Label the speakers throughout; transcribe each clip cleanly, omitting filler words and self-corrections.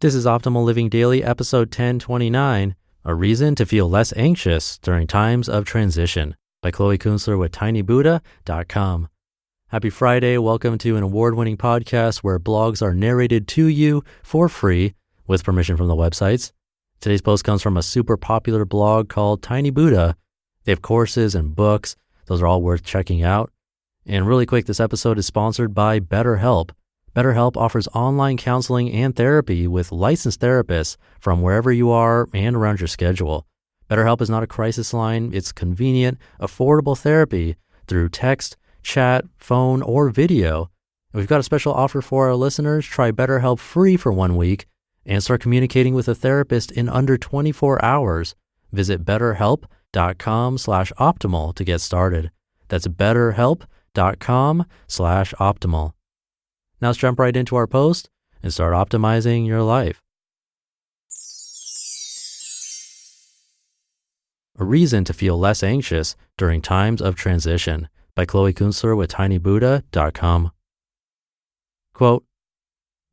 Speaker 1: This is Optimal Living Daily, episode 1029, A Reason to Feel Less Anxious During Times of Transition by Chloe Kunstler with tinybuddha.com. Happy Friday. Welcome to an award-winning podcast where blogs are narrated to you for free with permission from the websites. Today's post comes from a super popular blog called Tiny Buddha. They have courses and books. Those are all worth checking out. And really quick, this episode is sponsored by BetterHelp. BetterHelp offers online counseling and therapy with licensed therapists from wherever you are and around your schedule. BetterHelp is not a crisis line. It's convenient, affordable therapy through text, chat, phone, or video. And we've got a special offer for our listeners. Try BetterHelp free for 1 week and start communicating with a therapist in under 24 hours. Visit betterhelp.com/optimal to get started. That's betterhelp.com/optimal. Now let's jump right into our post and start optimizing your life. A Reason to Feel Less Anxious During Times of Transition by Chloe Kunstler with tinybuddha.com. Quote,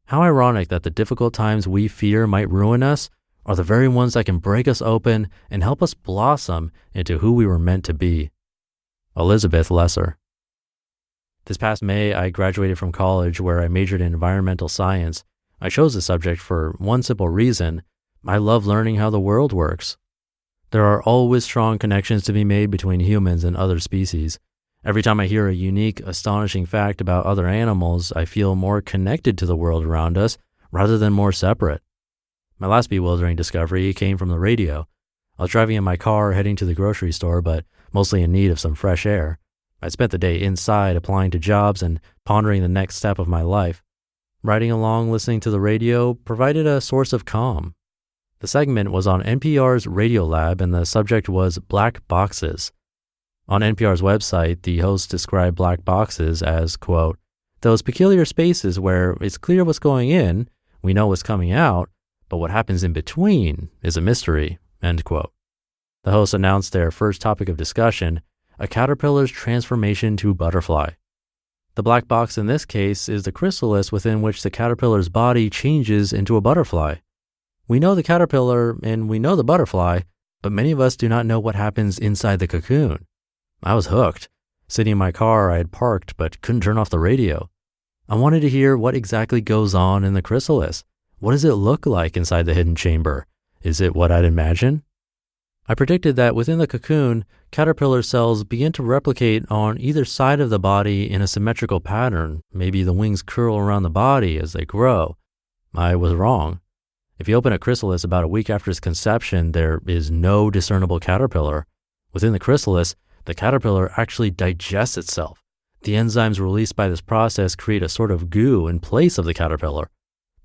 Speaker 1: "How ironic that the difficult times we fear might ruin us are the very ones that can break us open and help us blossom into who we were meant to be." Elizabeth Lesser. This past May, I graduated from college where I majored in environmental science. I chose the subject for one simple reason: I love learning how the world works. There are always strong connections to be made between humans and other species. Every time I hear a unique, astonishing fact about other animals, I feel more connected to the world around us rather than more separate. My last bewildering discovery came from the radio. I was driving in my car heading to the grocery store, but mostly in need of some fresh air. I spent the day inside applying to jobs and pondering the next step of my life. Riding along listening to the radio provided a source of calm. The segment was on NPR's Radio Lab and the subject was black boxes. On NPR's website, the host described black boxes as, quote, "those peculiar spaces where it's clear what's going in, we know what's coming out, but what happens in between is a mystery," end quote. The host announced their first topic of discussion: a caterpillar's transformation to butterfly. The black box in this case is the chrysalis within which the caterpillar's body changes into a butterfly. We know the caterpillar and we know the butterfly, but many of us do not know what happens inside the cocoon. I was hooked. Sitting in my car, I had parked but couldn't turn off the radio. I wanted to hear what exactly goes on in the chrysalis. What does it look like inside the hidden chamber? Is it what I'd imagine? I predicted that within the cocoon, caterpillar cells begin to replicate on either side of the body in a symmetrical pattern. Maybe the wings curl around the body as they grow. I was wrong. If you open a chrysalis about a week after its conception, there is no discernible caterpillar. Within the chrysalis, the caterpillar actually digests itself. The enzymes released by this process create a sort of goo in place of the caterpillar.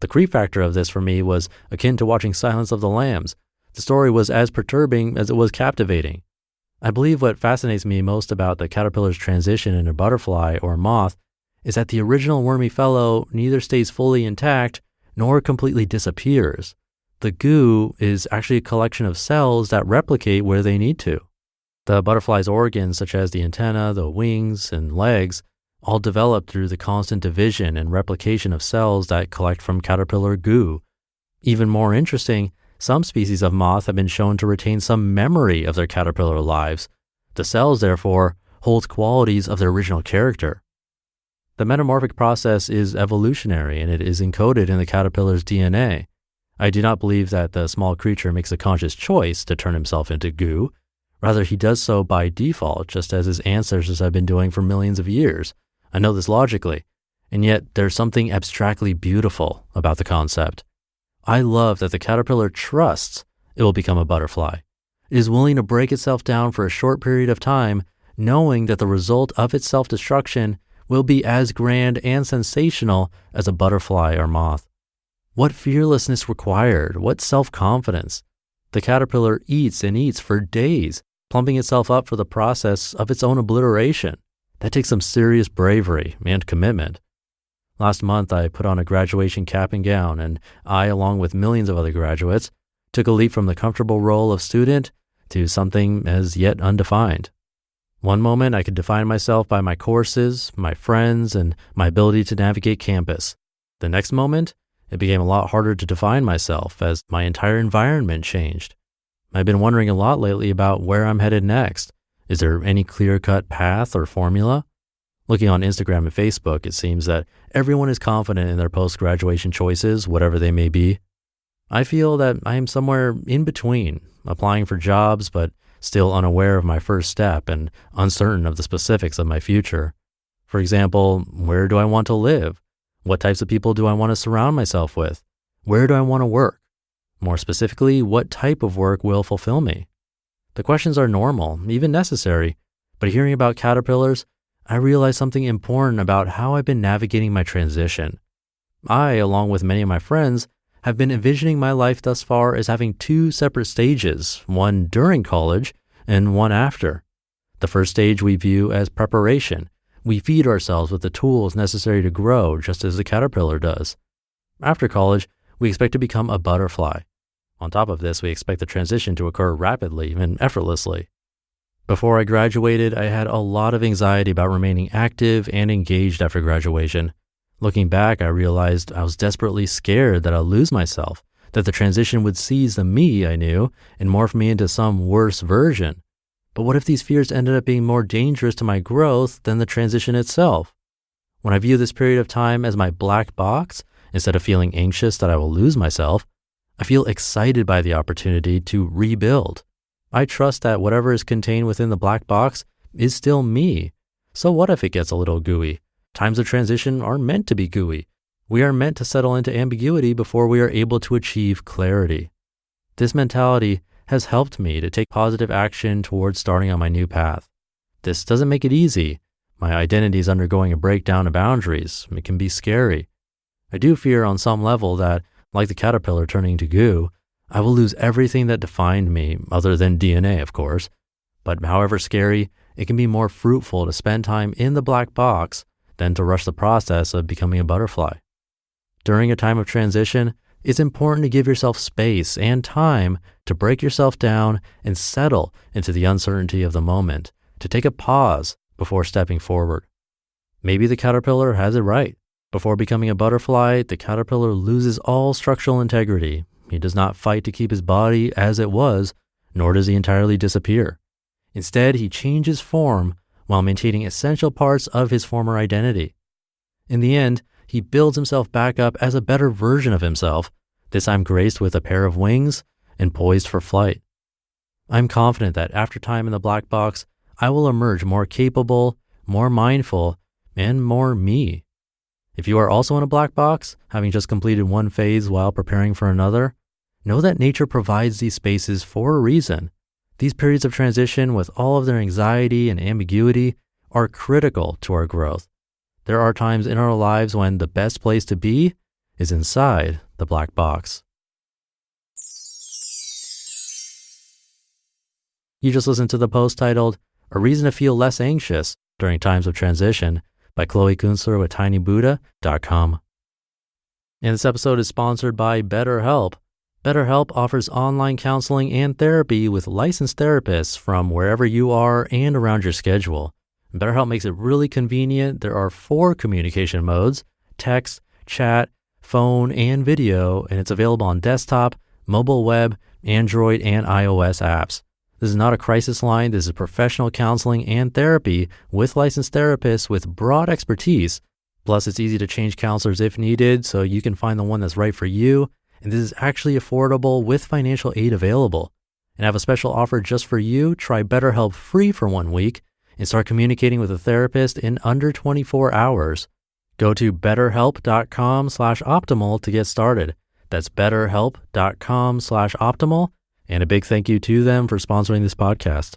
Speaker 1: The creep factor of this for me was akin to watching Silence of the Lambs. The story was as perturbing as it was captivating. I believe what fascinates me most about the caterpillar's transition into butterfly or moth is that the original wormy fellow neither stays fully intact nor completely disappears. The goo is actually a collection of cells that replicate where they need to. The butterfly's organs, such as the antenna, the wings, and legs, all develop through the constant division and replication of cells that collect from caterpillar goo. Even more interesting, some species of moth have been shown to retain some memory of their caterpillar lives. The cells, therefore, hold qualities of their original character. The metamorphic process is evolutionary and it is encoded in the caterpillar's DNA. I do not believe that the small creature makes a conscious choice to turn himself into goo. Rather, he does so by default, just as his ancestors have been doing for millions of years. I know this logically, and yet there's something abstractly beautiful about the concept. I love that the caterpillar trusts it will become a butterfly. It is willing to break itself down for a short period of time, knowing that the result of its self-destruction will be as grand and sensational as a butterfly or moth. What fearlessness required, what self-confidence. The caterpillar eats and eats for days, plumping itself up for the process of its own obliteration. That takes some serious bravery and commitment. Last month, I put on a graduation cap and gown, and I, along with millions of other graduates, took a leap from the comfortable role of student to something as yet undefined. One moment, I could define myself by my courses, my friends, and my ability to navigate campus. The next moment, It became a lot harder to define myself as my entire environment changed. I've been wondering a lot lately about where I'm headed next. Is there any clear-cut path or formula? Looking on Instagram and Facebook, it seems that everyone is confident in their post-graduation choices, whatever they may be. I feel that I am somewhere in between, applying for jobs but still unaware of my first step and uncertain of the specifics of my future. For example, where do I want to live? What types of people do I want to surround myself with? Where do I want to work? More specifically, what type of work will fulfill me? The questions are normal, even necessary, but hearing about caterpillars, I realized something important about how I've been navigating my transition. I, along with many of my friends, have been envisioning my life thus far as having two separate stages, one during college and one after. The first stage we view as preparation. We feed ourselves with the tools necessary to grow, just as the caterpillar does. After college, we expect to become a butterfly. On top of this, we expect the transition to occur rapidly and effortlessly. Before I graduated, I had a lot of anxiety about remaining active and engaged after graduation. Looking back, I realized I was desperately scared that I'll lose myself, that the transition would seize the me I knew and morph me into some worse version. But what if these fears ended up being more dangerous to my growth than the transition itself? When I view this period of time as my black box, instead of feeling anxious that I will lose myself, I feel excited by the opportunity to rebuild. I trust that whatever is contained within the black box is still me. So what if it gets a little gooey? Times of transition are meant to be gooey. We are meant to settle into ambiguity before we are able to achieve clarity. This mentality has helped me to take positive action towards starting on my new path. This doesn't make it easy. My identity is undergoing a breakdown of boundaries. It can be scary. I do fear on some level that, like the caterpillar turning to goo, I will lose everything that defined me, other than DNA, of course. But however scary, it can be more fruitful to spend time in the black box than to rush the process of becoming a butterfly. During a time of transition, it's important to give yourself space and time to break yourself down and settle into the uncertainty of the moment, to take a pause before stepping forward. Maybe the caterpillar has it right. Before becoming a butterfly, the caterpillar loses all structural integrity. He does not fight to keep his body as it was, nor does he entirely disappear. Instead, he changes form while maintaining essential parts of his former identity. In the end, he builds himself back up as a better version of himself, this time graced with a pair of wings and poised for flight. I'm confident that after time in the black box, I will emerge more capable, more mindful, and more me. If you are also in a black box, having just completed one phase while preparing for another, know that nature provides these spaces for a reason. These periods of transition, with all of their anxiety and ambiguity, are critical to our growth. There are times in our lives when the best place to be is inside the black box. You just listened to the post titled, "A Reason to Feel Less Anxious During Times of Transition" by Kunstler with tinybuddha.com. And this episode is sponsored by BetterHelp. BetterHelp offers online counseling and therapy with licensed therapists from wherever you are and around your schedule. BetterHelp makes it really convenient. There are 4 communication modes: text, chat, phone, and video, and it's available on desktop, mobile web, Android, and iOS apps. This is not a crisis line. This is professional counseling and therapy with licensed therapists with broad expertise. Plus, it's easy to change counselors if needed, so you can find the one that's right for you. And this is actually affordable with financial aid available. And I have a special offer just for you. Try BetterHelp free for 1 week and start communicating with a therapist in under 24 hours. Go to betterhelp.com/optimal to get started. That's betterhelp.com/optimal. And a big thank you to them for sponsoring this podcast.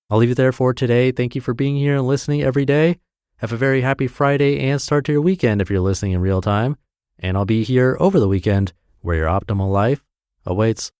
Speaker 1: I'll leave it there for today. Thank you for being here and listening every day. Have a very happy Friday and start to your weekend if you're listening in real time. And I'll be here over the weekend where your optimal life awaits.